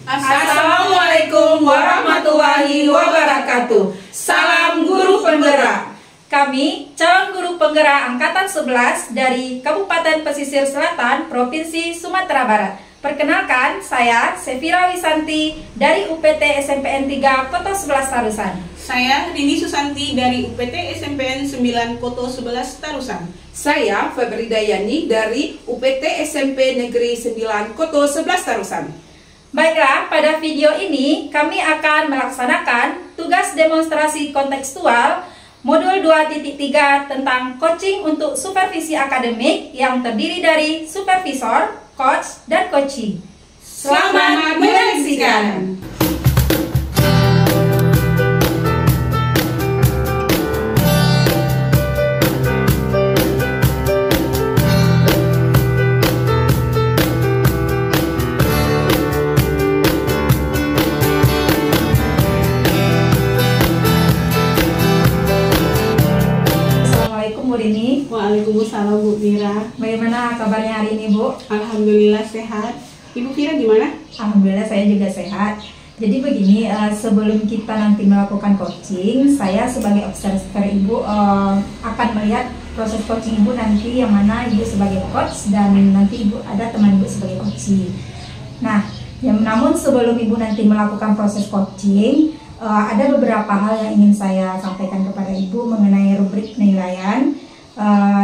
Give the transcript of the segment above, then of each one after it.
Assalamualaikum warahmatullahi wabarakatuh. Salam guru penggerak. Kami calon guru penggerak angkatan 11 dari Kabupaten Pesisir Selatan, Provinsi Sumatera Barat. Perkenalkan, saya Sefira Wisanti dari UPT SMPN 3 Koto 11 Tarusan. Saya Rini Susanti dari UPT SMPN 9 Koto 11 Tarusan. Saya Febri Dayani dari UPT SMP Negeri 9 Koto 11 Tarusan. Baiklah, pada video ini kami akan melaksanakan tugas demonstrasi kontekstual Modul 2.3 tentang coaching untuk supervisi akademik yang terdiri dari supervisor, coach, dan coaching. Selamat menyaksikan. Bu Rini. Waalaikumsalam Bu Fira. Bagaimana kabarnya hari ini, Bu? Alhamdulillah sehat. Ibu Fira gimana? Alhamdulillah saya juga sehat. Jadi begini, sebelum kita nanti melakukan coaching, saya sebagai observer Ibu akan melihat proses coaching Ibu nanti, yang mana Ibu sebagai coach dan nanti Ibu ada teman Ibu sebagai coaching. Nah, namun sebelum Ibu nanti melakukan proses coaching, ada beberapa hal yang ingin saya sampaikan kepada Ibu mengenai rubrik penilaian,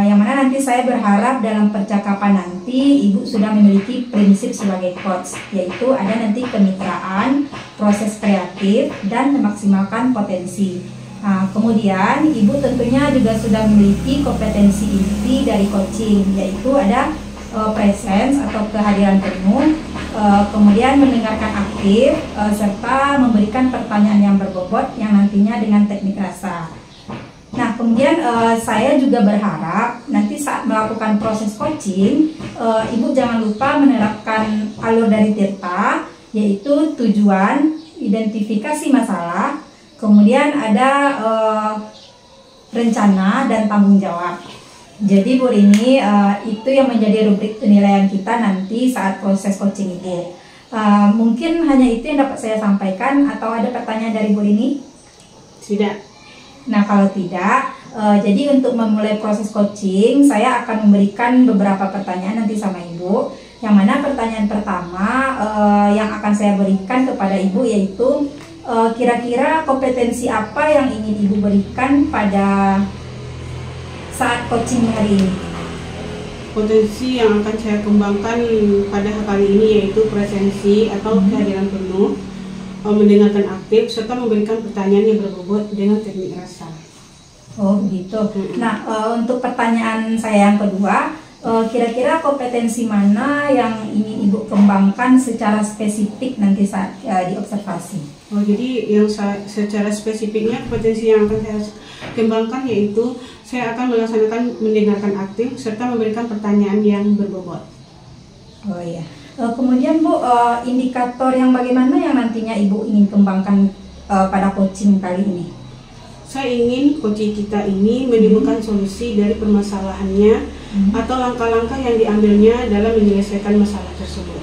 yang mana nanti saya berharap dalam percakapan nanti Ibu sudah memiliki prinsip sebagai coach, yaitu ada nanti kemitraan, proses kreatif, dan memaksimalkan potensi. Kemudian Ibu tentunya juga sudah memiliki kompetensi inti dari coaching, yaitu ada presence atau kehadiran penuh, kemudian mendengarkan aktif, serta memberikan pertanyaan yang berbobot yang nantinya dengan teknik rasa. Nah, kemudian saya juga berharap nanti saat melakukan proses coaching, Ibu jangan lupa menerapkan alur dari Tirta, yaitu tujuan, identifikasi masalah, kemudian ada rencana dan tanggung jawab. Jadi Bu Rini, itu yang menjadi rubrik penilaian kita nanti saat proses coaching Ibu. Mungkin hanya itu yang dapat saya sampaikan, atau ada pertanyaan dari Bu Rini? Tidak. Nah, kalau tidak, jadi untuk memulai proses coaching, saya akan memberikan beberapa pertanyaan nanti sama Ibu. Yang mana pertanyaan pertama yang akan saya berikan kepada Ibu yaitu, kira-kira kompetensi apa yang ingin Ibu berikan pada saat coaching hari ini? Potensi yang akan saya kembangkan pada kali ini yaitu presensi atau kehadiran penuh, mendengarkan aktif, serta memberikan pertanyaan yang berbobot dengan teknik rasa. Oh begitu. Nah, untuk pertanyaan saya yang kedua, kira-kira kompetensi mana yang ingin Ibu kembangkan secara spesifik nanti saat diobservasi? Oh, jadi yang secara spesifiknya kompetensi yang akan saya kembangkan yaitu saya akan melaksanakan mendengarkan aktif serta memberikan pertanyaan yang berbobot. Oh iya. Kemudian Bu, indikator yang bagaimana yang nantinya Ibu ingin kembangkan pada coaching kali ini? Saya ingin coaching kita ini menemukan solusi dari permasalahannya atau langkah-langkah yang diambilnya dalam menyelesaikan masalah tersebut.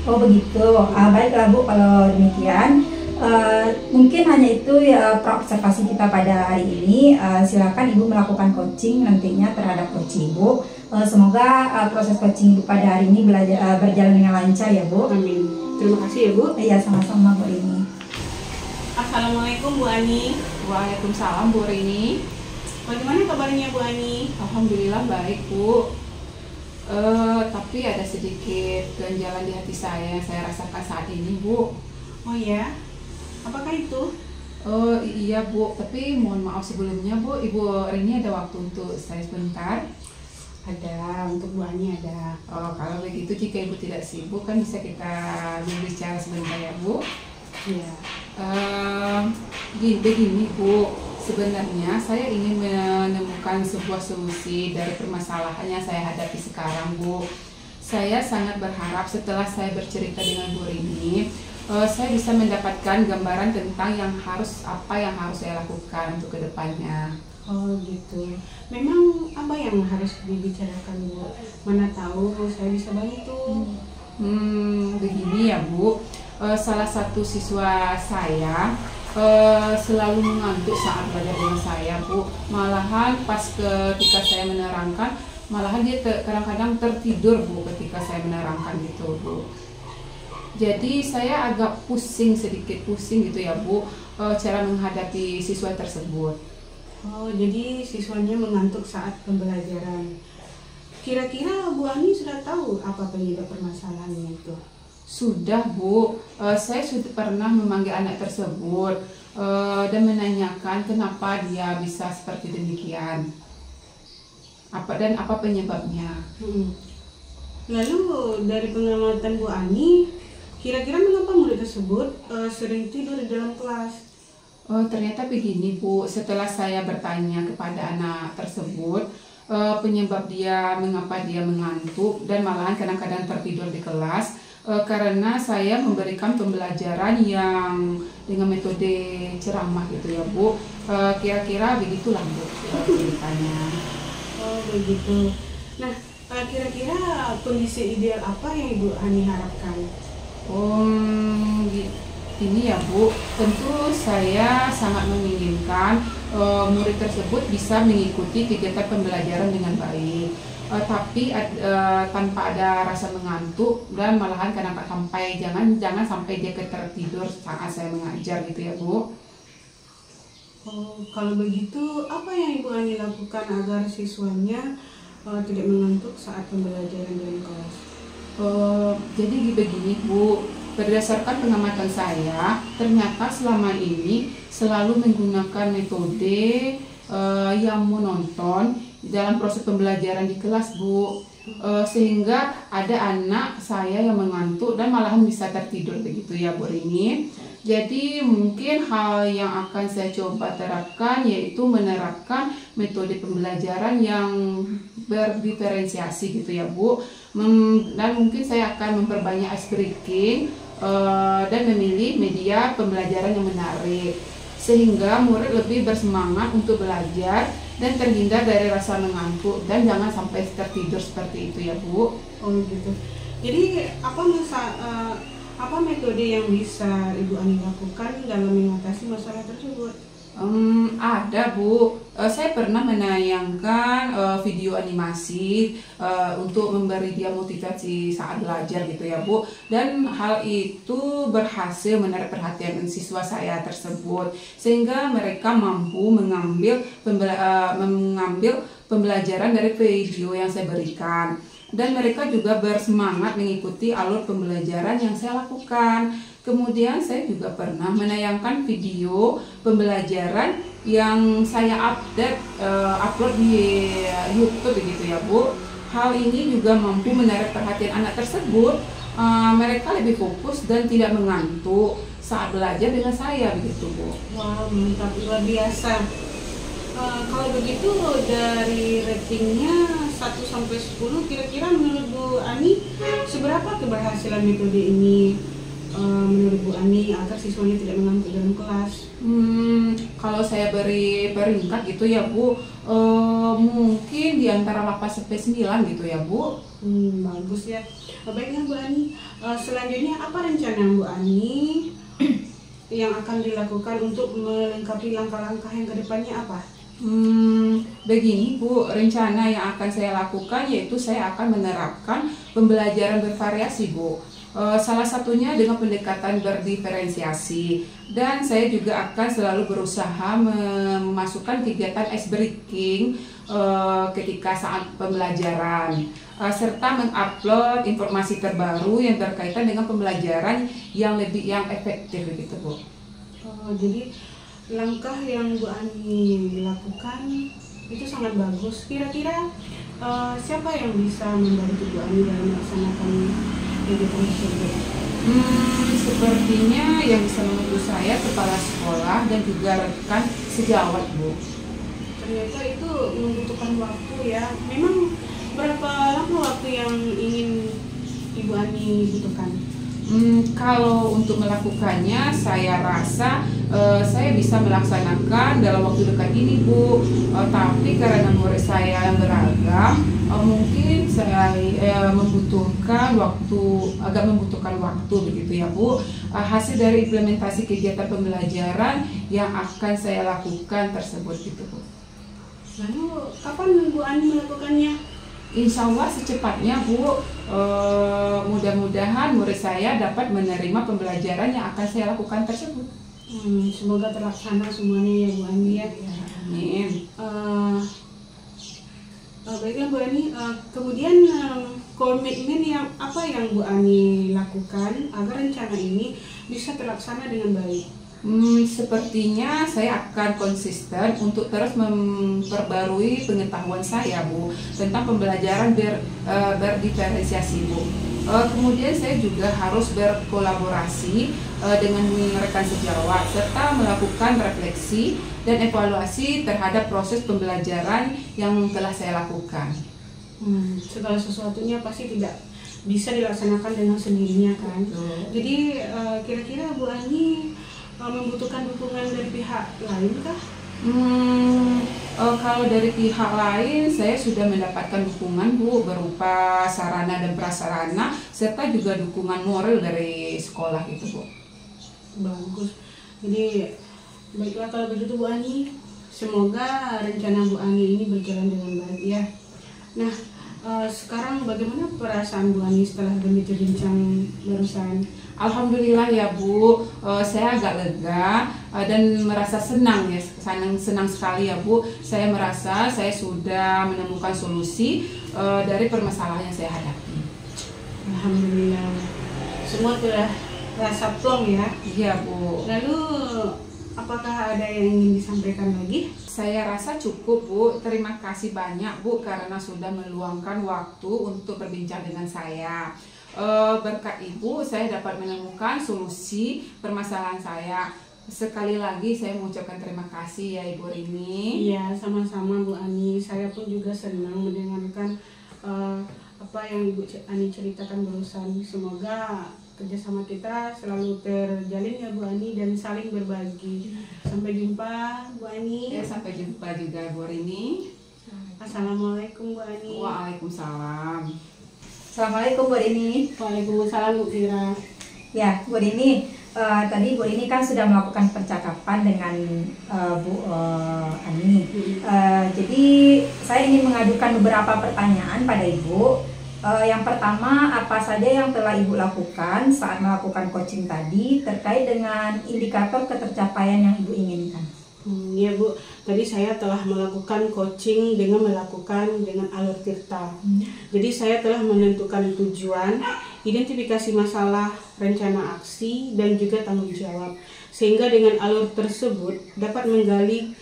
Oh begitu. Baiklah Bu, kalau demikian mungkin hanya itu ya observasi kita pada hari ini. Silakan Ibu melakukan coaching nantinya terhadap coach Ibu. Semoga proses coaching Ibu pada hari ini berjalan dengan lancar ya Bu. Amin. Terima kasih ya Bu. Iya, sama-sama Bu Rini. Assalamualaikum Bu Ani. Waalaikumsalam Bu Rini. Bagaimana kabarnya Bu Ani? Alhamdulillah baik Bu. Tapi ada sedikit ganjalan di hati saya yang saya rasakan saat ini Bu. Oh ya, apakah itu? Iya Bu, tapi mohon maaf sebelumnya Bu, Ibu Rini ada waktu untuk saya sebentar? Ada, untuk Bu Ani ada. Oh, kalau begitu jika Ibu tidak sibuk kan bisa kita berbicara sebentar ya Bu. Iya. Begini Bu, sebenarnya saya ingin menemukan sebuah solusi dari permasalahan yang saya hadapi sekarang Bu. Saya sangat berharap setelah saya bercerita dengan Bu Rini, saya bisa mendapatkan gambaran tentang apa yang harus saya lakukan untuk kedepannya. Oh gitu. Memang apa yang harus dibicarakan Bu? Mana tahu saya bisa bantu. Begini ya Bu, salah satu siswa saya selalu mengantuk saat belajar dengan saya, Bu. Malahan pas ketika saya menerangkan, malahan dia kadang-kadang tertidur, Bu, ketika saya menerangkan gitu, Bu. Jadi saya agak sedikit pusing gitu ya, Bu, cara menghadapi siswa tersebut. Oh, jadi siswanya mengantuk saat pembelajaran. Kira-kira Bu Ani sudah tahu apa penyebab permasalahannya itu? Sudah, Bu. Saya sudah pernah memanggil anak tersebut dan menanyakan kenapa dia bisa seperti demikian. Apa penyebabnya? Lalu dari pengamatan Bu Ani, kira-kira mengapa murid tersebut sering tidur di dalam kelas? Ternyata begini, Bu. Setelah saya bertanya kepada anak tersebut penyebab mengapa dia mengantuk dan malahan kadang-kadang tertidur di kelas, karena saya memberikan pembelajaran yang dengan metode ceramah gitu ya, Bu. Kira-kira begitulah, Bu, ceritanya. Oh, begitu. Nah, kira-kira kondisi ideal apa yang Ibu Ani harapkan? Ini ya, Bu, tentu saya sangat menginginkan murid tersebut bisa mengikuti kegiatan pembelajaran dengan baik, tapi tanpa ada rasa mengantuk dan malahan jangan sampai dia tertidur saat saya mengajar gitu ya, Bu. Oh, kalau begitu apa yang Ibu Ani lakukan agar siswanya tidak mengantuk saat pembelajaran dalam kelas? Jadi begini, Bu. Berdasarkan pengamatan saya, ternyata selama ini selalu menggunakan metode yang monoton dalam proses pembelajaran di kelas, Bu. Sehingga ada anak saya yang mengantuk dan malahan bisa tertidur begitu ya, Bu Rini. Jadi mungkin hal yang akan saya coba terapkan yaitu menerapkan metode pembelajaran yang berdiferensiasi gitu ya, Bu. Dan mungkin saya akan memperbanyak ice breaking dan memilih media pembelajaran yang menarik sehingga murid lebih bersemangat untuk belajar dan terhindar dari rasa mengantuk dan jangan sampai tertidur seperti itu ya, Bu. Oh gitu. Jadi apa metode yang bisa Ibu Ani lakukan dalam mengatasi masalah tersebut? Ada, Bu. Saya pernah menayangkan video animasi untuk memberi dia motivasi saat belajar gitu ya, Bu. Dan hal itu berhasil menarik perhatian siswa saya tersebut sehingga mereka mampu mengambil pembelajaran dari video yang saya berikan. Dan mereka juga bersemangat mengikuti alur pembelajaran yang saya lakukan. Kemudian saya juga pernah menayangkan video pembelajaran yang saya upload di YouTube gitu ya, Bu. Hal ini juga mampu menarik perhatian anak tersebut. Mereka lebih fokus dan tidak mengantuk saat belajar dengan saya begitu, Bu. Wah, mantap, luar biasa. Kalau begitu dari ratingnya 1-10, kira-kira menurut Bu Ani seberapa keberhasilan metode ini menurut Bu Ani agar siswanya tidak mengantuk dalam kelas? Kalau saya beri peringkat gitu ya, Bu, mungkin di antara 8-9 gitu ya, Bu. Bagus ya. Baiklah Bu Ani, selanjutnya apa rencana Bu Ani yang akan dilakukan untuk melengkapi langkah-langkah yang kedepannya apa? Begini, Bu, rencana yang akan saya lakukan yaitu saya akan menerapkan pembelajaran bervariasi, Bu. Salah satunya dengan pendekatan berdiferensiasi, dan saya juga akan selalu berusaha memasukkan kegiatan ice breaking ketika saat pembelajaran, serta mengupload informasi terbaru yang berkaitan dengan pembelajaran yang efektif gitu, Bu. Jadi langkah yang Bu Ani lakukan itu sangat bagus. Kira-kira siapa yang bisa membantu Bu Ani dalam melaksanakan kegiatan tersebut? Sepertinya yang bisa membantu saya kepala sekolah dan juga rekan sejawat, Bu. Ternyata itu membutuhkan waktu ya. Memang berapa lama waktu yang ingin Ibu Ani butuhkan? Kalau untuk melakukannya, saya rasa saya bisa melaksanakan dalam waktu dekat ini, Bu. Tapi karena murid saya yang beragam, mungkin saya agak membutuhkan waktu begitu ya, Bu. Hasil dari implementasi kegiatan pembelajaran yang akan saya lakukan tersebut gitu, Bu. Lalu kapan Bu Ani melakukannya? Insya Allah secepatnya, Bu. Mudah-mudahan murid saya dapat menerima pembelajaran yang akan saya lakukan tersebut. Semoga terlaksana semuanya ya Bu Ani ya. Amin. Baiklah Bu Ani, kemudian komitmen apa yang Bu Ani lakukan agar rencana ini bisa terlaksana dengan baik? Sepertinya saya akan konsisten untuk terus memperbarui pengetahuan saya, Bu, tentang pembelajaran berdiferensiasi, Bu. Kemudian saya juga harus berkolaborasi dengan rekan sejawat serta melakukan refleksi dan evaluasi terhadap proses pembelajaran yang telah saya lakukan. Segala sesuatunya pasti tidak bisa dilaksanakan dengan sendirinya kan. Jadi kira-kira Bu Ani membutuhkan dukungan dari pihak lain kah? Kalau dari pihak lain, saya sudah mendapatkan dukungan, Bu, berupa sarana dan prasarana serta juga dukungan moral dari sekolah gitu, Bu. Bagus. Jadi baiklah kalau begitu Bu Ani, semoga rencana Bu Ani ini berjalan dengan baik ya. Nah, sekarang bagaimana perasaan Bu Ani setelah berbincang barusan? Alhamdulillah ya, Bu, saya agak lega dan merasa senang ya, senang sekali ya, Bu. Saya merasa saya sudah menemukan solusi dari permasalahan yang saya hadapi. Alhamdulillah, semua sudah rasa plong ya. Iya, Bu. Lalu apakah ada yang ingin disampaikan lagi? Saya rasa cukup, Bu. Terima kasih banyak, Bu, karena sudah meluangkan waktu untuk berbincang dengan saya. Berkat Ibu, saya dapat menemukan solusi permasalahan saya. Sekali lagi saya mengucapkan terima kasih ya Ibu Rini. Iya, sama-sama Bu Ani. Saya pun juga senang mendengarkan apa yang Ibu Ani ceritakan barusan. Semoga kerjasama kita selalu terjalin ya Bu Ani dan saling berbagi. Sampai jumpa Bu Ani. Ya, sampai jumpa juga Bu Rini. Assalamualaikum Bu Ani. Waalaikumsalam. Assalamualaikum Bu Rini. Waalaikumsalam Bu Fira. Ya Bu Rini, tadi Bu Rini kan sudah melakukan percakapan dengan Bu Ani. Jadi saya ingin mengajukan beberapa pertanyaan pada Ibu. Yang pertama, apa saja yang telah Ibu lakukan saat melakukan coaching tadi terkait dengan indikator ketercapaian yang Ibu inginkan? Ya Bu, tadi saya telah melakukan coaching dengan alur tirta. Jadi saya telah menentukan tujuan, identifikasi masalah, rencana aksi, dan juga tanggung jawab. Sehingga dengan alur tersebut dapat menggali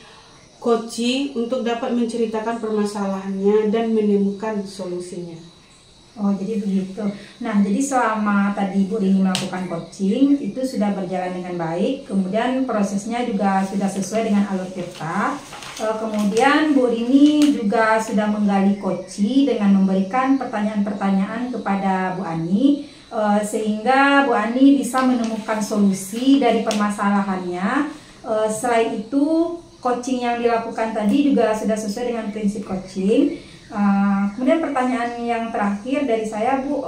coaching untuk dapat menceritakan permasalahannya dan menemukan solusinya. Oh, jadi begitu. Nah, jadi selama tadi Bu Rini melakukan coaching, itu sudah berjalan dengan baik. Kemudian prosesnya juga sudah sesuai dengan alur tirta. Kemudian Bu Rini juga sudah menggali coaching dengan memberikan pertanyaan-pertanyaan kepada Bu Ani, sehingga Bu Ani bisa menemukan solusi dari permasalahannya. Selain itu, coaching yang dilakukan tadi juga sudah sesuai dengan prinsip coaching. Kemudian pertanyaan yang terakhir dari saya Bu,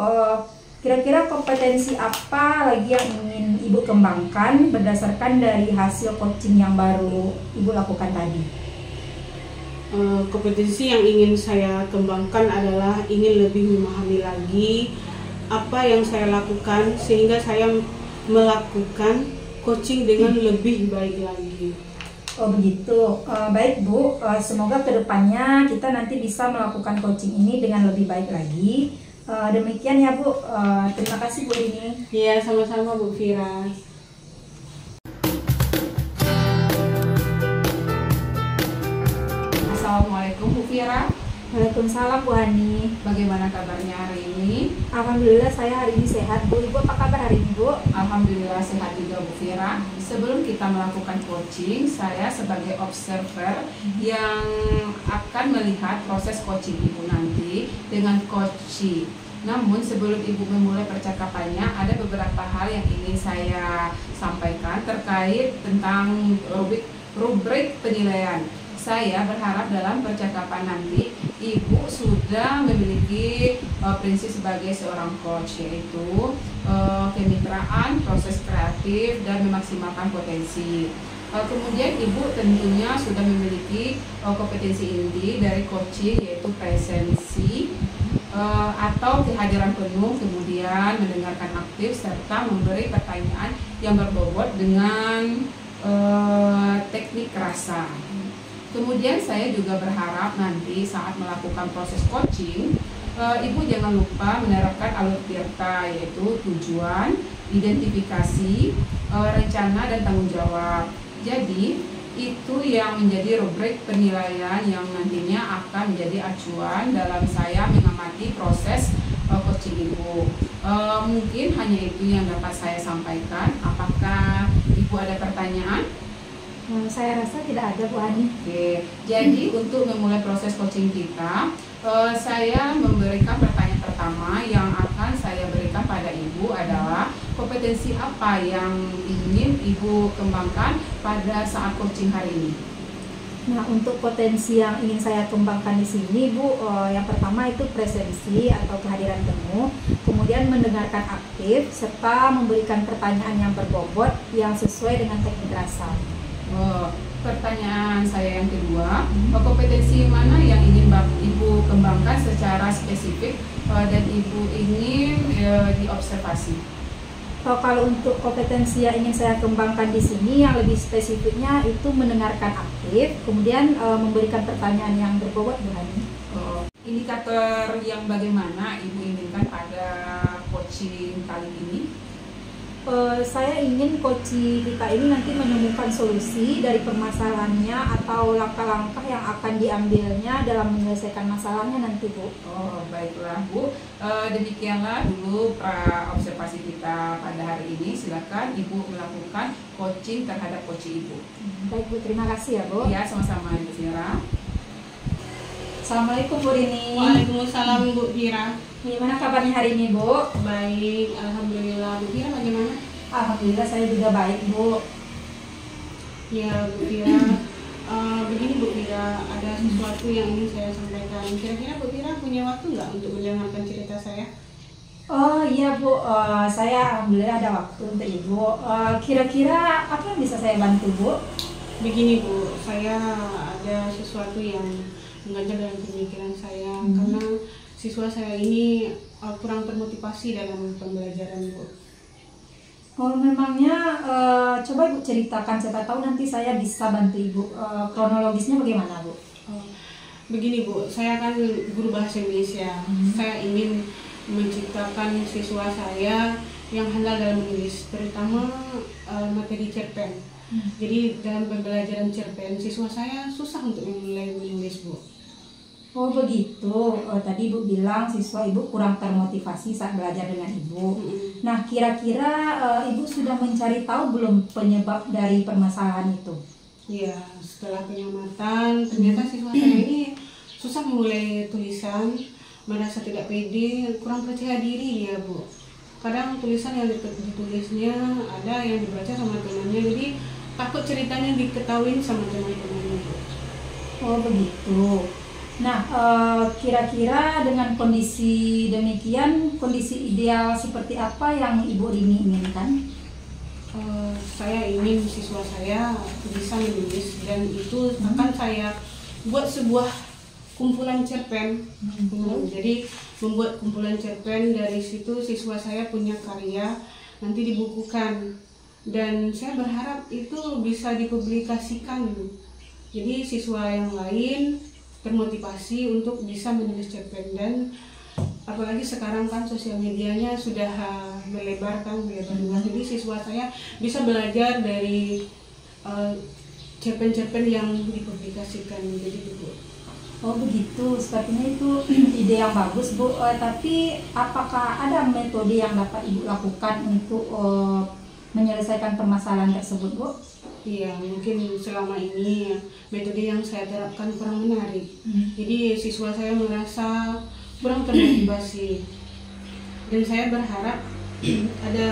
kira-kira kompetensi apa lagi yang ingin Ibu kembangkan berdasarkan dari hasil coaching yang baru Ibu lakukan tadi? Kompetensi yang ingin saya kembangkan adalah ingin lebih memahami lagi apa yang saya lakukan sehingga saya melakukan coaching dengan lebih baik lagi. Oh begitu, baik Bu, semoga kedepannya kita nanti bisa melakukan coaching ini dengan lebih baik lagi. Demikian ya Bu, terima kasih Bu Rini. Iya, sama-sama Bu Fira. Assalamualaikum Bu Fira. Waalaikumsalam Bu Ani. Bagaimana kabarnya hari ini? Alhamdulillah saya hari ini sehat Bu. Ibu apa kabar hari ini Bu? Alhamdulillah sehat juga Bu Fira. Sebelum kita melakukan coaching, saya sebagai observer yang akan melihat proses coaching Ibu nanti dengan coaching. Namun sebelum Ibu memulai percakapannya, ada beberapa hal yang ingin saya sampaikan terkait tentang rubrik penilaian. Saya berharap dalam percakapan nanti Ibu sudah memiliki prinsip sebagai seorang coach, yaitu kemitraan, proses kreatif, dan memaksimalkan potensi. Kemudian Ibu tentunya sudah memiliki kompetensi inti dari coaching, yaitu presensi atau kehadiran penuh, kemudian mendengarkan aktif, serta memberi pertanyaan yang berbobot dengan teknik rasa. Kemudian saya juga berharap nanti saat melakukan proses coaching, Ibu jangan lupa menerapkan alur Tirta, yaitu tujuan, identifikasi, rencana, dan tanggung jawab. Jadi itu yang menjadi rubrik penilaian yang nantinya akan menjadi acuan dalam saya mengamati proses coaching Ibu. Mungkin hanya itu yang dapat saya sampaikan. Apakah Ibu ada pertanyaan? Saya rasa tidak ada, Bu Ani. Oke, jadi untuk memulai proses coaching kita, saya memberikan pertanyaan pertama yang akan saya berikan pada Ibu adalah kompetensi apa yang ingin Ibu kembangkan pada saat coaching hari ini? Nah, untuk potensi yang ingin saya kembangkan di sini, Bu, yang pertama itu presensi atau kehadiran penuh, kemudian mendengarkan aktif, serta memberikan pertanyaan yang berbobot yang sesuai dengan teknik rasa. Pertanyaan saya yang kedua, kompetensi mana yang ingin Ibu kembangkan secara spesifik dan Ibu ingin diobservasi? Kalau untuk kompetensi yang ingin saya kembangkan di sini, yang lebih spesifiknya itu mendengarkan aktif, kemudian memberikan pertanyaan yang berbobot, Bu Hani. Indikator yang bagaimana Ibu inginkan pada coaching kali ini? Saya ingin coaching kita ini nanti menemukan solusi dari permasalahannya atau langkah-langkah yang akan diambilnya dalam menyelesaikan masalahnya nanti, Bu. Baiklah Bu, demikianlah dulu observasi kita pada hari ini. Silakan Ibu melakukan coaching terhadap coaching Ibu. Baik Bu, terima kasih ya Bu. Ya, sama-sama Ibu Fira. Assalamualaikum Bu Rini. Waalaikumsalam Bu Fira. Gimana kabarnya hari ini, Bu? Baik, alhamdulillah. Bu Fira bagaimana? Alhamdulillah saya juga baik, Bu. Ya Bu Fira, begini Bu Fira, ada sesuatu yang ingin saya sampaikan. Kira-kira Bu Fira punya waktu nggak untuk mendengarkan cerita saya? Oh iya Bu, saya alhamdulillah ada waktu untuk Ibu. Kira-kira apa yang bisa saya bantu, Bu? Begini Bu, saya ada sesuatu yang mengganjal dalam pemikiran saya karena siswa saya ini kurang termotivasi dalam pembelajaran Bu. Oh memangnya, coba Ibu ceritakan, siapa tahu nanti saya bisa bantu Ibu. Kronologisnya bagaimana Bu? Begini Bu, saya kan guru bahasa Indonesia. Saya ingin menciptakan siswa saya yang handal dalam menulis, terutama materi cerpen. Jadi dalam pembelajaran cerpen, siswa saya susah untuk memulai menulis Bu. Oh begitu, tadi Ibu bilang siswa Ibu kurang termotivasi saat belajar dengan Ibu. Nah kira-kira Ibu sudah mencari tahu belum penyebab dari permasalahan itu? Iya, setelah pengamatan ternyata siswa saya ini susah memulai tulisan, merasa tidak pede, kurang percaya diri dia Bu. Kadang tulisan yang ditulisnya ada yang dibaca sama temannya, jadi takut ceritanya diketahui sama teman-temannya Bu. Oh begitu. Nah, kira-kira dengan kondisi demikian, kondisi ideal seperti apa yang Ibu Rini inginkan? Saya ingin siswa saya bisa menulis, dan itu akan saya buat sebuah kumpulan cerpen. Jadi membuat kumpulan cerpen, dari situ siswa saya punya karya, nanti dibukukan. Dan saya berharap itu bisa dipublikasikan. Jadi siswa yang lain termotivasi untuk bisa menulis cerpen, dan apalagi sekarang kan sosial medianya sudah melebar luas, jadi siswa saya bisa belajar dari cerpen-cerpen yang dipublikasikan. Jadi Bu. Oh begitu, sepertinya itu ide yang bagus Bu. Tapi apakah ada metode yang dapat Ibu lakukan untuk menyelesaikan permasalahan tersebut Bu? Iya, mungkin selama ini metode yang saya terapkan kurang menarik. Jadi siswa saya merasa kurang termotivasi. dan saya berharap ada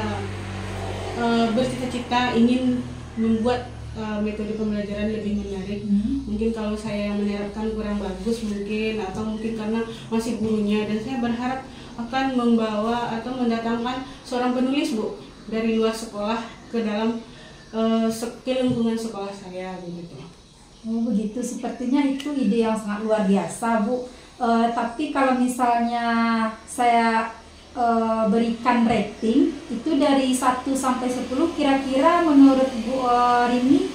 bercita-cita ingin membuat metode pembelajaran lebih menarik. Mungkin kalau saya menerapkan kurang bagus mungkin, atau mungkin karena masih gurunya, dan saya berharap akan membawa atau mendatangkan seorang penulis Bu dari luar sekolah ke dalam ke lingkungan sekolah saya begitu. Oh begitu, sepertinya itu ide yang sangat luar biasa Bu. Tapi kalau misalnya saya berikan rating itu dari 1 sampai 10, kira-kira menurut Bu Rini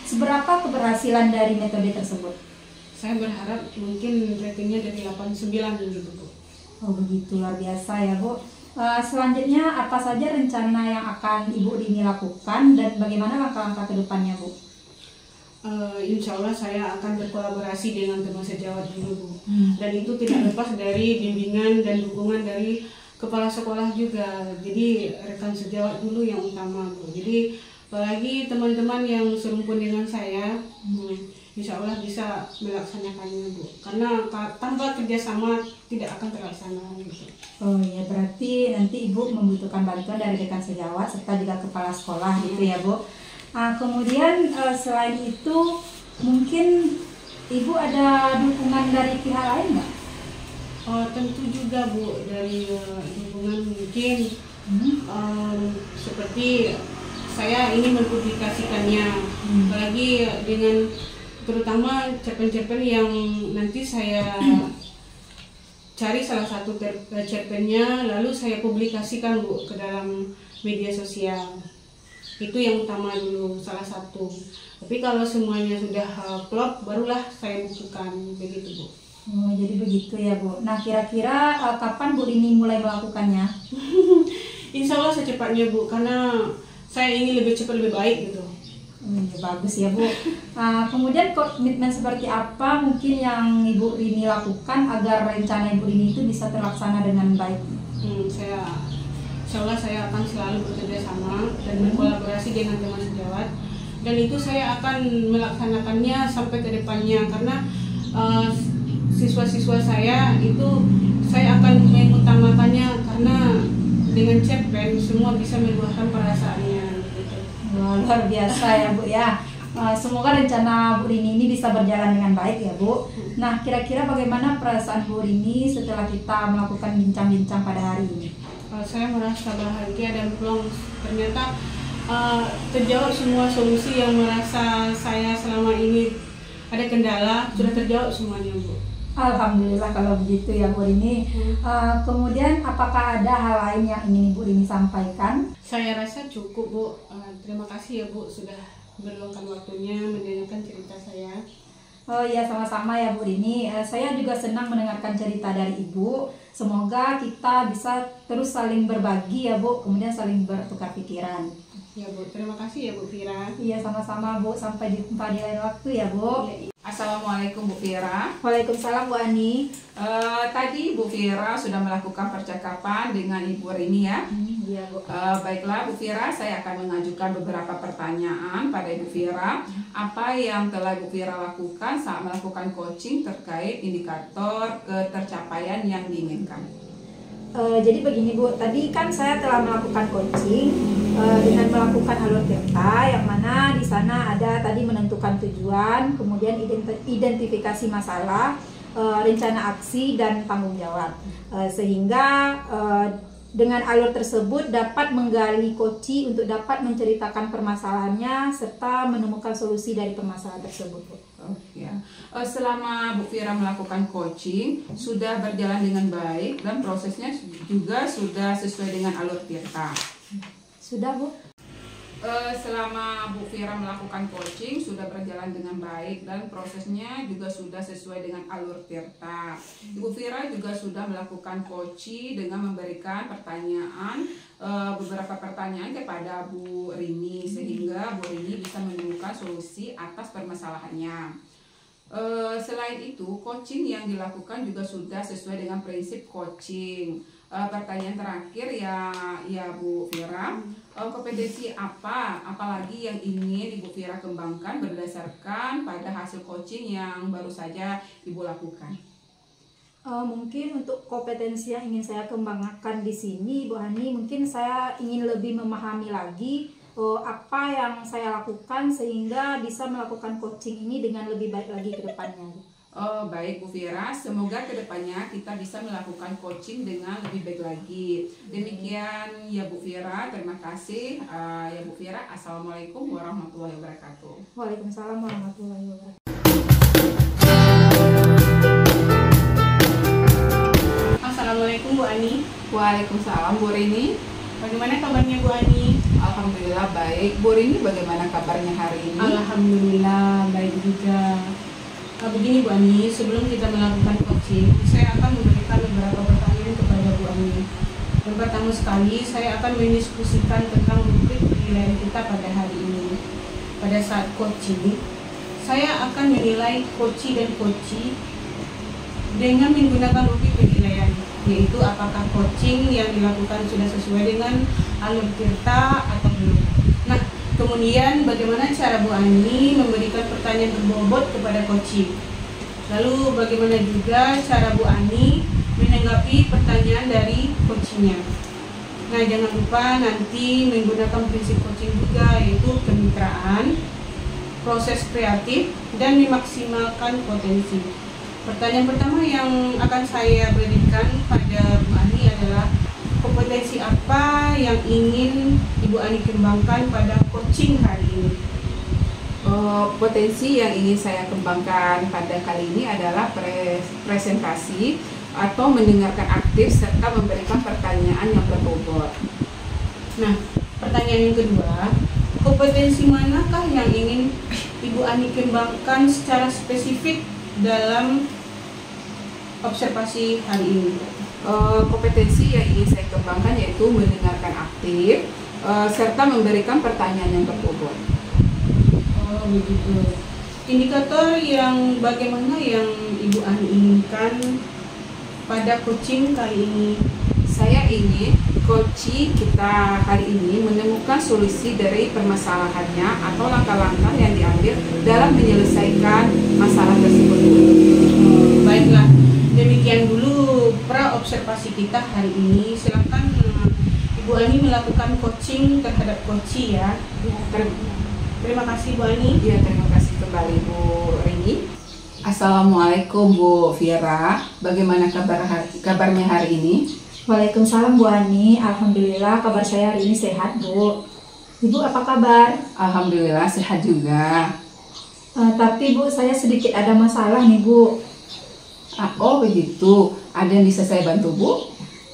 seberapa keberhasilan dari metode tersebut? Saya berharap mungkin ratingnya dari 8-9 gitu Bu. Oh begitu, luar biasa ya Bu. Selanjutnya apa saja rencana yang akan Ibu Rini lakukan dan bagaimana langkah-langkah ke depannya Bu? Insya Allah saya akan berkolaborasi dengan teman sejawat dulu Bu. Dan itu tidak lepas dari bimbingan dan dukungan dari kepala sekolah juga. Jadi rekan sejawat dulu yang utama Bu. Jadi apalagi teman-teman yang serumpun dengan saya, insya Allah bisa melaksanakannya Bu. Karena tanpa kerjasama tidak akan terlaksana gitu. Oh ya, berarti nanti Ibu membutuhkan bantuan dari rekan sejawat serta juga kepala sekolah gitu ya Bu. Kemudian selain itu mungkin Ibu ada dukungan dari pihak lain nggak? Tentu juga Bu, dari dukungan mungkin seperti saya ingin mempublikasikannya, apalagi dengan terutama cerpen-cerpen yang nanti saya cari salah satu cerpennya lalu saya publikasikan Bu ke dalam media sosial. Itu yang utama dulu, salah satu. Tapi kalau semuanya sudah klop, barulah saya bukukan begitu Bu. Oh, jadi begitu ya Bu. Nah kira-kira kapan Bu Rini mulai melakukannya? Insya Allah secepatnya Bu, karena saya ingin lebih cepat lebih baik gitu. Ya, bagus ya Bu. Kemudian komitmen seperti apa mungkin yang Ibu Rini lakukan agar rencana Ibu Rini itu bisa terlaksana dengan baik? Insya Allah saya akan selalu bekerja sama dan berkolaborasi dengan teman sejawat, dan itu saya akan melaksanakannya sampai ke depannya, karena siswa-siswa saya itu saya akan mengutamakannya, karena dengan cerpen semua bisa meluahkan perasaannya gitu. Wah, luar biasa ya Bu ya. Semoga rencana Bu Rini ini bisa berjalan dengan baik ya Bu. Nah kira-kira bagaimana perasaan Bu Rini setelah kita melakukan bincang-bincang pada hari ini? Saya merasa bahagia dan plong, ternyata terjawab semua solusi yang merasa saya selama ini ada kendala, sudah terjawab semuanya Bu. Alhamdulillah kalau begitu ya Bu Rini. Kemudian apakah ada hal lain yang ingin Ibu Rini sampaikan? Saya rasa cukup Bu. Terima kasih ya Bu sudah meluangkan waktunya mendengarkan cerita saya. Oh iya, sama-sama ya Bu Rini. Saya juga senang mendengarkan cerita dari Ibu. Semoga kita bisa terus saling berbagi ya Bu, kemudian saling bertukar pikiran. Ya Bu, terima kasih ya Bu Fira. Iya, sama-sama Bu. Sampai jumpa di lain waktu ya Bu. Assalamualaikum Bu Fira. Waalaikumsalam Bu Ani. Tadi Bu Fira sudah melakukan percakapan dengan Ibu Rini ya. Iya Bu. Baiklah Bu Fira, saya akan mengajukan beberapa pertanyaan pada Ibu Fira. Apa yang telah Ibu Fira lakukan saat melakukan coaching terkait indikator ketercapaian yang diinginkan? Jadi begini Bu, tadi kan saya telah melakukan coaching dengan melakukan alur tirta, yang mana di sana ada tadi menentukan tujuan, kemudian identifikasi masalah, rencana aksi dan tanggung jawab, sehingga dengan alur tersebut dapat menggali koci untuk dapat menceritakan permasalahannya serta menemukan solusi dari permasalahan tersebut Bu. Ya. Selama Bu Fira melakukan coaching sudah berjalan dengan baik dan prosesnya juga sudah sesuai dengan alur tirta. Sudah Bu. Selama Bu Fira melakukan coaching sudah berjalan dengan baik dan prosesnya juga sudah sesuai dengan alur tirta. Bu Fira juga sudah melakukan coaching dengan memberikan beberapa pertanyaan kepada Bu Rini sehingga Bu Rini bisa menemukan solusi atas permasalahannya. Selain itu, coaching yang dilakukan juga sudah sesuai dengan prinsip coaching. Pertanyaan terakhir ya Bu Fira, kompetensi apa apalagi yang ingin Ibu Fira kembangkan berdasarkan pada hasil coaching yang baru saja Ibu lakukan? Mungkin untuk kompetensi yang ingin saya kembangkan di sini, Bu Hani, mungkin saya ingin lebih memahami lagi apa yang saya lakukan sehingga bisa melakukan coaching ini dengan lebih baik lagi ke depannya. Oh, baik Bu Fira, semoga kedepannya kita bisa melakukan coaching dengan lebih baik lagi. Demikian ya Bu Fira, terima kasih ya Bu Fira. Assalamualaikum warahmatullahi wabarakatuh. Waalaikumsalam warahmatullahi wabarakatuh. Assalamualaikum Bu Ani. Waalaikumsalam Bu Rini. Bagaimana kabarnya Bu Ani? Alhamdulillah baik. Bu Rini bagaimana kabarnya hari ini? Alhamdulillah baik juga. Begini Bu Ani, sebelum kita melakukan coaching, saya akan memberikan beberapa pertanyaan kepada Bu Ani. Yang pertama sekali, saya akan mendiskusikan tentang rubrik penilaian kita pada hari ini. Pada saat coaching, saya akan menilai coachee dan coachee dengan menggunakan rubrik penilaian, yaitu apakah coaching yang dilakukan sudah sesuai dengan alur tirta atau belum. Nah, kemudian bagaimana cara Bu Ani memberikan pertanyaan berbobot kepada coachee. Lalu bagaimana juga cara Bu Ani menanggapi pertanyaan dari coachingnya. Nah, jangan lupa nanti menggunakan prinsip coaching juga, yaitu kemitraan, proses kreatif, dan memaksimalkan potensi. Pertanyaan pertama yang akan saya berikan pada Bu Ani adalah kompetensi apa yang ingin Ibu Ani kembangkan pada coaching hari ini? Potensi yang ingin saya kembangkan pada kali ini adalah presentasi atau mendengarkan aktif serta memberikan pertanyaan yang berbobot. Nah, pertanyaan yang kedua, kompetensi manakah yang ingin Ibu Ani kembangkan secara spesifik dalam observasi hari ini? Kompetensi yang ingin saya kembangkan yaitu mendengarkan aktif serta memberikan pertanyaan yang berbobot. Oh begitu. Indikator yang bagaimana yang Ibu Ani inginkan pada coaching kali ini? Saya ingin coaching kita hari ini menemukan solusi dari permasalahannya atau langkah-langkah yang diambil dalam menyelesaikan masalah tersebut. Baiklah, demikian dulu pra-observasi kita hari ini. Silakan Ibu Ani melakukan coaching terhadap coachee ya. Terima kasih Bu Ani. Ya, terima kasih kembali Bu Rini. Assalamualaikum Bu Fira. Bagaimana kabarnya hari ini? Waalaikumsalam Bu Ani. Alhamdulillah kabar saya hari ini sehat Bu. Ibu apa kabar? Alhamdulillah sehat juga. Tapi Bu, saya sedikit ada masalah nih Bu. Oh begitu. Ada yang bisa saya bantu Bu?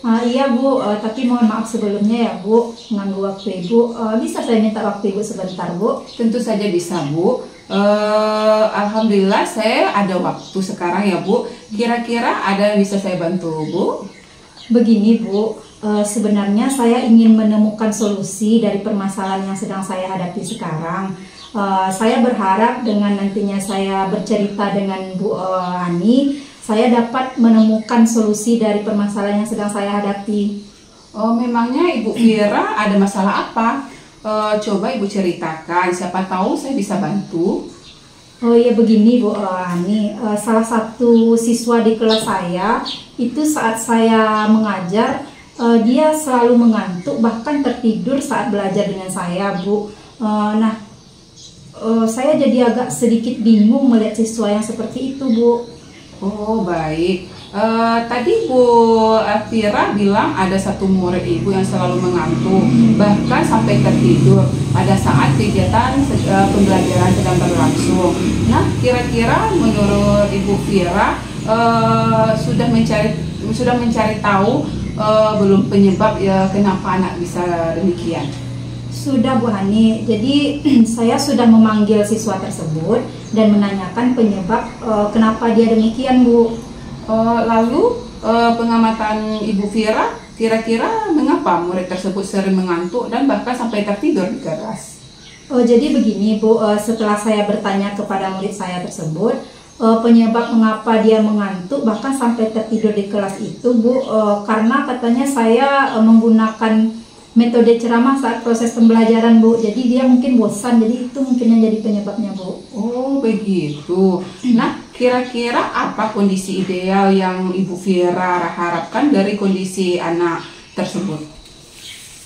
Iya Bu, tapi mohon maaf sebelumnya ya Bu, mengganggu waktu Ibu. Bisa saya minta waktu Ibu sebentar Bu? Tentu saja bisa Bu. Alhamdulillah saya ada waktu sekarang ya Bu. Kira-kira ada yang bisa saya bantu Bu? Begini Bu, sebenarnya saya ingin menemukan solusi dari permasalahan yang sedang saya hadapi sekarang. Saya berharap dengan nantinya saya bercerita dengan Bu Ani, saya dapat menemukan solusi dari permasalahan yang sedang saya hadapi. Oh, memangnya Ibu Fira ada masalah apa? Coba Ibu ceritakan, siapa tahu saya bisa bantu. Oh iya begini Bu Ani, salah satu siswa di kelas saya itu saat saya mengajar dia selalu mengantuk bahkan tertidur saat belajar dengan saya Bu. Saya jadi agak sedikit bingung melihat siswa yang seperti itu Bu. Oh baik, tadi Bu Fira bilang ada satu murid Ibu yang selalu mengantuk bahkan sampai tertidur pada saat kegiatan pembelajaran sedang berlangsung. Nah, kira-kira menurut Ibu Fira sudah mencari tahu belum penyebab kenapa anak bisa demikian? Sudah Bu Hani, jadi saya sudah memanggil siswa tersebut dan menanyakan penyebab kenapa dia demikian Bu. Lalu pengamatan Ibu Fira, kira-kira mengapa murid tersebut sering mengantuk dan bahkan sampai tertidur di kelas? Jadi begini Bu, setelah saya bertanya kepada murid saya tersebut, penyebab mengapa dia mengantuk bahkan sampai tertidur di kelas itu Bu, karena katanya saya menggunakan metode ceramah saat proses pembelajaran, Bu. Jadi dia mungkin bosan, jadi itu mungkin yang jadi penyebabnya, Bu. Oh begitu. Nah, kira-kira apa kondisi ideal yang Ibu Vira harapkan dari kondisi anak tersebut?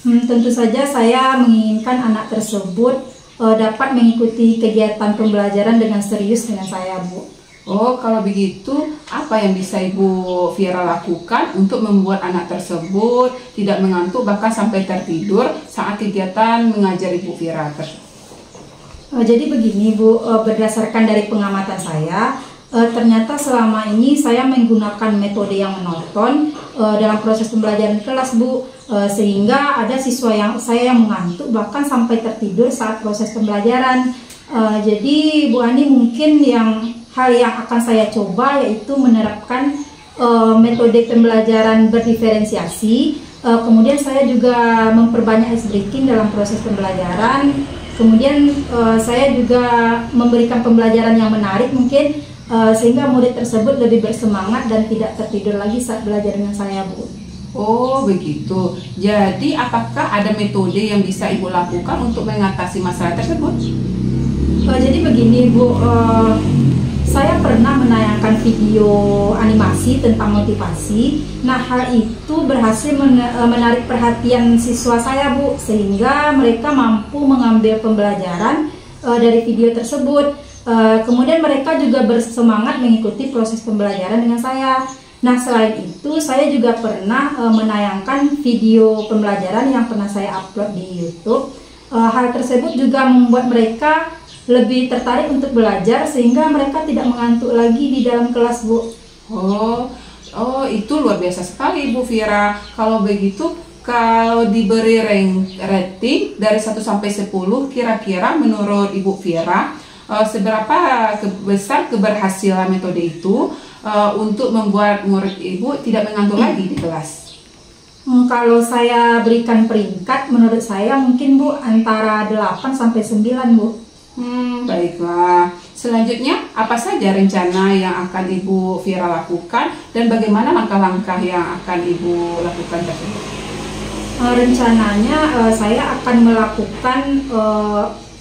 Tentu saja saya menginginkan anak tersebut dapat mengikuti kegiatan pembelajaran dengan serius dengan saya, Bu. Oh, kalau begitu, apa yang bisa Ibu Vira lakukan untuk membuat anak tersebut tidak mengantuk bahkan sampai tertidur saat kegiatan mengajar Ibu Vira tersebut? Jadi begini, Bu, berdasarkan dari pengamatan saya, ternyata selama ini saya menggunakan metode yang menonton dalam proses pembelajaran di kelas, Bu, sehingga ada siswa saya yang mengantuk bahkan sampai tertidur saat proses pembelajaran. Jadi Bu Ani, mungkin hal yang akan saya coba yaitu menerapkan metode pembelajaran berdiferensiasi. Kemudian saya juga memperbanyak ice breaking dalam proses pembelajaran. Kemudian saya juga memberikan pembelajaran yang menarik mungkin sehingga murid tersebut lebih bersemangat dan tidak tertidur lagi saat belajar dengan saya, Bu. Oh begitu. Jadi apakah ada metode yang bisa Ibu lakukan untuk mengatasi masalah tersebut? Jadi begini, Bu, saya pernah menayangkan video animasi tentang motivasi. Nah, hal itu berhasil menarik perhatian siswa saya, Bu, sehingga mereka mampu mengambil pembelajaran dari video tersebut. Kemudian mereka juga bersemangat mengikuti proses pembelajaran dengan saya. Nah, selain itu saya juga pernah menayangkan video pembelajaran yang pernah saya upload di YouTube. Hal tersebut juga membuat mereka lebih tertarik untuk belajar sehingga mereka tidak mengantuk lagi di dalam kelas, Bu. Oh, itu luar biasa sekali, Ibu Vira. Kalau begitu, kalau diberi rating dari 1 sampai 10, kira-kira menurut Ibu Vira, seberapa besar keberhasilan metode itu untuk membuat murid Ibu tidak mengantuk lagi di kelas? Kalau saya berikan peringkat, menurut saya mungkin, Bu, antara 8 sampai 9, Bu. Baiklah. Selanjutnya, apa saja rencana yang akan Ibu Vira lakukan dan bagaimana langkah-langkah yang akan Ibu lakukan tersebut? Rencananya saya akan melakukan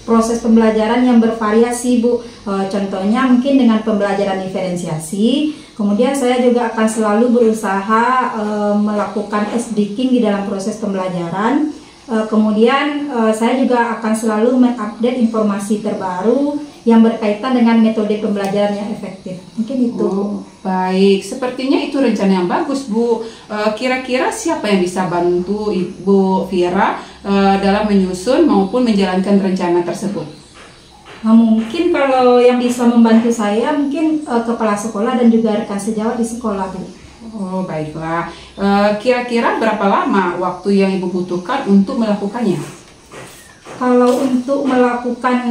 proses pembelajaran yang bervariasi, Bu. Contohnya mungkin dengan pembelajaran diferensiasi. Kemudian saya juga akan selalu berusaha melakukan ice breaking di dalam proses pembelajaran. Kemudian saya juga akan selalu mengupdate informasi terbaru yang berkaitan dengan metode pembelajaran yang efektif. Mungkin itu. Baik, sepertinya itu rencana yang bagus, Bu. Kira-kira siapa yang bisa bantu Ibu Vira dalam menyusun maupun menjalankan rencana tersebut? Mungkin kalau yang bisa membantu saya mungkin kepala sekolah dan juga rekan sejawat di sekolah, Bu. Oh, baiklah. Kira-kira berapa lama waktu yang Ibu butuhkan untuk melakukannya? Kalau untuk melakukan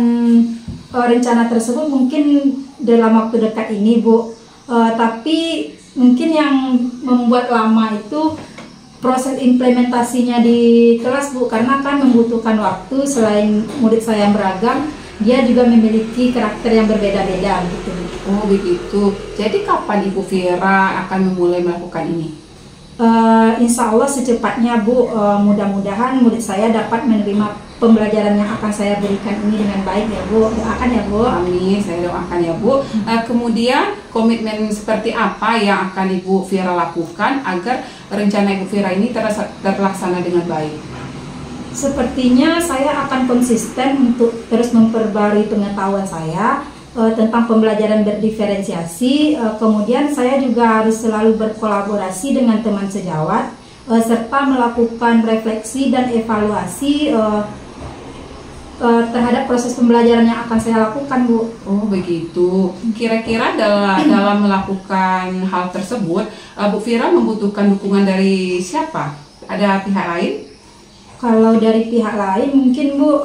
rencana tersebut mungkin dalam waktu dekat ini, Bu. Tapi mungkin yang membuat lama itu proses implementasinya di kelas, Bu. Karena kan membutuhkan waktu, selain murid saya yang beragam, dia juga memiliki karakter yang berbeda-beda gitu. Oh begitu. Jadi kapan Ibu Vira akan memulai melakukan ini? Insya Allah secepatnya, Bu. Mudah-mudahan murid saya dapat menerima pembelajaran yang akan saya berikan ini dengan baik ya, Bu. Doakan ya, Bu. Amin, saya doakan ya, Bu. Kemudian komitmen seperti apa yang akan Ibu Vira lakukan agar rencana Ibu Vira ini terlaksana dengan baik? Sepertinya saya akan konsisten untuk terus memperbarui pengetahuan saya tentang pembelajaran berdiferensiasi. Kemudian saya juga harus selalu berkolaborasi dengan teman sejawat serta melakukan refleksi dan evaluasi terhadap proses pembelajaran yang akan saya lakukan, Bu. Oh begitu. Kira-kira dalam melakukan hal tersebut, Bu Vira membutuhkan dukungan dari siapa? Ada pihak lain? Kalau dari pihak lain mungkin, Bu,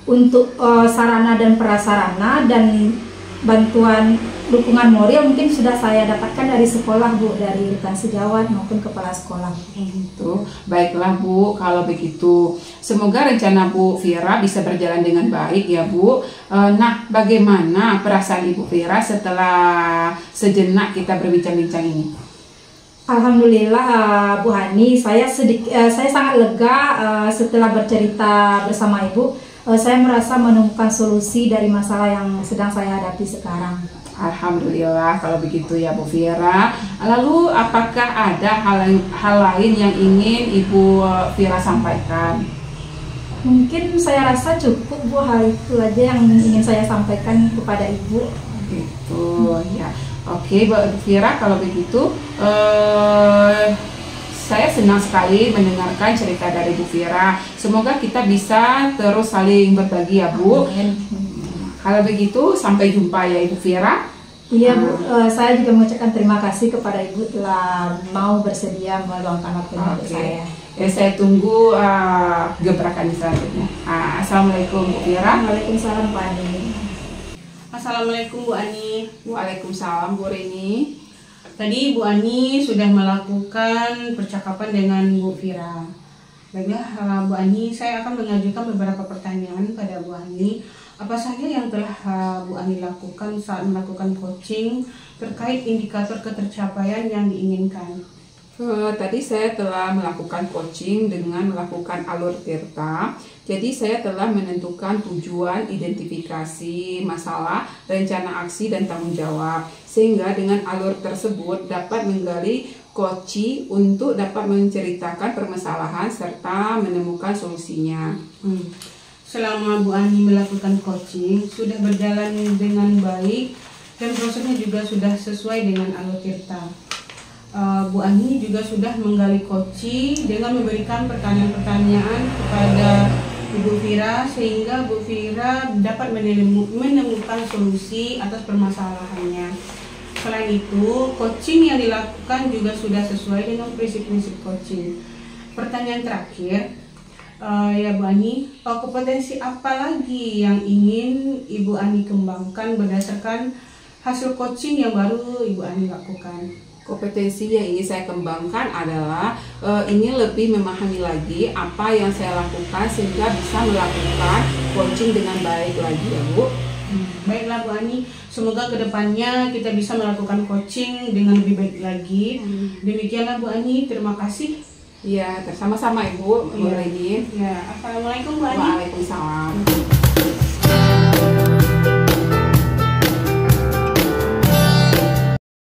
untuk sarana dan prasarana dan bantuan dukungan moral mungkin sudah saya dapatkan dari sekolah, Bu, dari rekan sejawat maupun kepala sekolah. Itu baiklah, Bu. Kalau begitu, semoga rencana Bu Vira bisa berjalan dengan baik ya, Bu. Nah, bagaimana perasaan Ibu Vira setelah sejenak kita berbincang-bincang ini? Alhamdulillah Bu Hani, saya sangat lega setelah bercerita bersama Ibu. Saya merasa menemukan solusi dari masalah yang sedang saya hadapi sekarang. Alhamdulillah kalau begitu ya Bu Vira. Lalu apakah ada hal lain yang ingin Ibu Vira sampaikan? Mungkin saya rasa cukup Bu, hal itu aja yang ingin saya sampaikan kepada Ibu. Gitu ya. Oke Bu Vira, kalau begitu saya senang sekali mendengarkan cerita dari Bu Vira. Semoga kita bisa terus saling berbagi ya Bu. Amin. Kalau begitu sampai jumpa ya Ibu Vira. Iya Bu, saya juga mengucapkan terima kasih kepada Ibu telah mau bersedia meluangkan waktunya untuk saya. Ya, saya tunggu gebrakan selanjutnya. Assalamualaikum Bu Vira. Waalaikumsalam Pak Ani. Assalamualaikum Bu Ani. Waalaikumsalam Bu Rini. Tadi Bu Ani sudah melakukan percakapan dengan Bu Vira. Baiklah Bu Ani, saya akan mengajukan beberapa pertanyaan pada Bu Ani. Apa saja yang telah Bu Ani lakukan saat melakukan coaching terkait indikator ketercapaian yang diinginkan? Tadi saya telah melakukan coaching dengan melakukan alur tirta. Jadi saya telah menentukan tujuan, identifikasi masalah, rencana aksi, dan tanggung jawab. Sehingga dengan alur tersebut dapat menggali coaching untuk dapat menceritakan permasalahan serta menemukan solusinya. Selama Bu Ani melakukan coaching, sudah berjalan dengan baik dan prosesnya juga sudah sesuai dengan alur tirta. Bu Ani juga sudah menggali coaching dengan memberikan pertanyaan-pertanyaan kepada Ibu Vira sehingga Bu Vira dapat menemukan solusi atas permasalahannya. Selain itu, coaching yang dilakukan juga sudah sesuai dengan prinsip-prinsip coaching. Pertanyaan terakhir, ya Bu Ani, kompetensi apa lagi yang ingin Ibu Ani kembangkan berdasarkan hasil coaching yang baru Ibu Ani lakukan? Kompetensi yang ingin saya kembangkan adalah ingin lebih memahami lagi apa yang saya lakukan sehingga bisa melakukan coaching dengan baik lagi ya Bu. Baiklah Bu Ani, semoga kedepannya kita bisa melakukan coaching dengan lebih baik lagi. Demikianlah Bu Ani, terima kasih. Ya, sama-sama Ibu. Ya. Assalamualaikum Bu Ani. Waalaikumsalam.